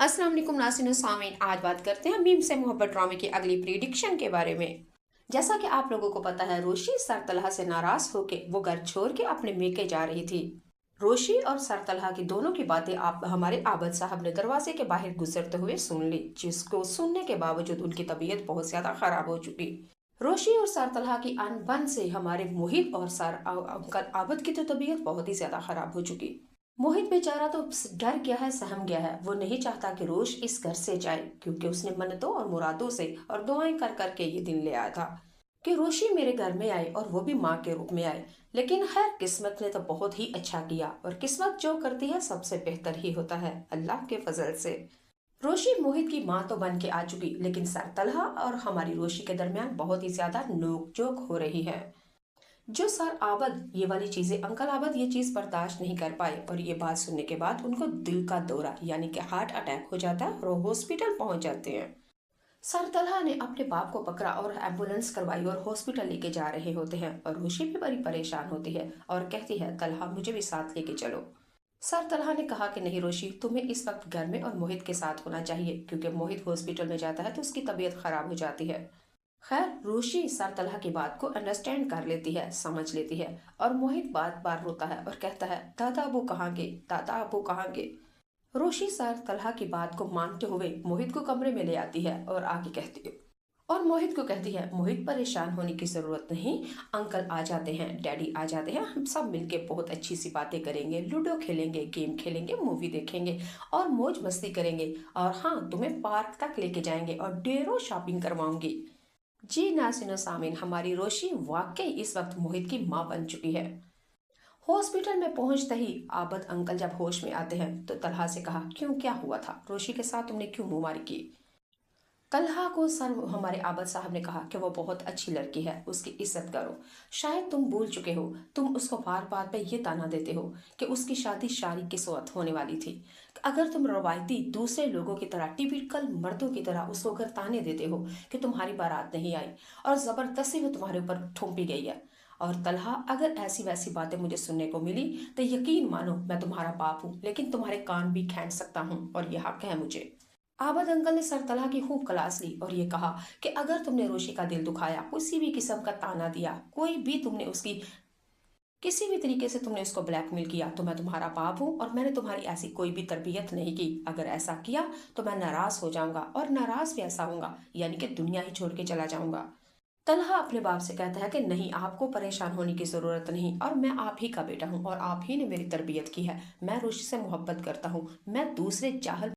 अस्सलाम वालेकुम नाज़रीन और सामीन। आज बात करते हैं मीम से मोहब्बत ड्रामे की अगली प्रिडिक्शन के बारे में। जैसा कि आप लोगों को पता है, रोशी सरतलहा से नाराज होके वो घर छोड़ के अपने मेके जा रही थी। रोशी और सरतलहा की दोनों की बातें आप हमारे आबद साहब ने दरवाजे के बाहर गुजरते हुए सुन ली, जिसको सुनने के बावजूद उनकी तबीयत बहुत ज्यादा खराब हो चुकी। रोशी और सरतलहा की अनबन से हमारे मोहित और सर अंकल आबद की तो तबीयत बहुत ही ज्यादा खराब हो चुकी। मोहित बेचारा तो डर गया है, सहम गया है। वो नहीं चाहता कि रोश इस घर से जाए, क्योंकि उसने मन्नतों और मुरादों से और दुआएं कर करके ये दिन ले आया था कि रोशी मेरे घर में आए और वो भी माँ के रूप में आए। लेकिन खैर, किस्मत ने तो बहुत ही अच्छा किया, और किस्मत जो करती है सबसे बेहतर ही होता है अल्लाह के फजल से। रोशी मोहित की माँ तो बन के आ चुकी, लेकिन सरतलहा और हमारी रोशी के दरमियान बहुत ही ज्यादा नोक झोंक हो रही है। जो सर आबद ये वाली चीजें, अंकल आबद ये चीज बर्दाश्त नहीं कर पाए, और ये बात सुनने के बाद उनको दिल का दौरा यानी कि हार्ट अटैक हो जाता है और वो हॉस्पिटल पहुंच जाते हैं। सर तलहा ने अपने बाप को पकड़ा और एम्बुलेंस करवाई और हॉस्पिटल लेके जा रहे होते हैं, और रुशी भी बड़ी परेशान होती है और कहती है, तलहा मुझे भी साथ लेके चलो। सर तलहा ने कहा कि नहीं रोशी, तुम्हें इस वक्त घर में और मोहित के साथ होना चाहिए, क्योंकि मोहित हॉस्पिटल में जाता है तो उसकी तबीयत खराब हो जाती है। खैर, रोशी सर तलहा की बात को अंडरस्टैंड कर लेती है, समझ लेती है, और मोहित बार बार रोता है और कहता है, दादा अबू कहाँ गे, दादा अबू कहाँ गे। रोशी सर तलहा की बात को मानते हुए मोहित को कमरे में ले आती है और आगे कहती है, और मोहित को कहती है, मोहित परेशान होने की जरूरत नहीं, अंकल आ जाते हैं, डैडी आ जाते हैं, हम सब मिलके बहुत अच्छी सी बातें करेंगे, लूडो खेलेंगे, गेम खेलेंगे, मूवी देखेंगे और मौज मस्ती करेंगे, और हाँ, तुम्हें पार्क तक लेके जाएंगे और ढेरों शॉपिंग करवाऊंगी। जी नाज़रीन सामीन, हमारी रोशी वाकई इस वक्त मोहित की माँ बन चुकी है। हॉस्पिटल में पहुंचते ही आबद अंकल जब होश में आते हैं तो तलहा से कहा, क्यों, क्या हुआ था, रोशी के साथ तुमने क्यों मुंहमारी की। तलहा को सर हमारे आबद साहब ने कहा कि वो बहुत अच्छी लड़की है, उसकी इज्जत करो। शायद तुम भूल चुके हो, तुम उसको बार बार पे ये ताना देते हो कि उसकी शादी शारी के साथ होने वाली थी। अगर तुम रवायती दूसरे लोगों की तरह, टिपिकल मर्दों की तरह उसको अगर ताने देते हो कि तुम्हारी बारात नहीं आई और जबरदस्ती वो तुम्हारे ऊपर थोपी गई है, और तलहा अगर ऐसी वैसी बातें मुझे सुनने को मिली तो यकीन मानो मैं तुम्हारा बाप हूँ, लेकिन तुम्हारे कान भी खींच सकता हूँ और यह हक है मुझे। आबद अंकल ने सर तलहा की खूब क्लास ली और ये कहा कि अगर तुमने रोशी का दिल दुखाया, किसी भी किस्म का ताना दिया, कोई भी तुमने उसकी किसी भी तरीके से तुमने उसको ब्लैकमेल किया, तो मैं तुम्हारा बाप हूँ और मैंने तुम्हारी ऐसी कोई भी तरबियत नहीं की। अगर ऐसा किया तो मैं नाराज हो जाऊंगा, और नाराज भी ऐसा होऊंगा यानी कि दुनिया ही छोड़ के चला जाऊंगा। तलहा अपने बाप से कहता है कि नहीं, आपको परेशान होने की ज़रूरत नहीं, और मैं आप ही का बेटा हूँ और आप ही ने मेरी तरबियत की है। मैं रोशी से मोहब्बत करता हूँ, मैं दूसरे जाहल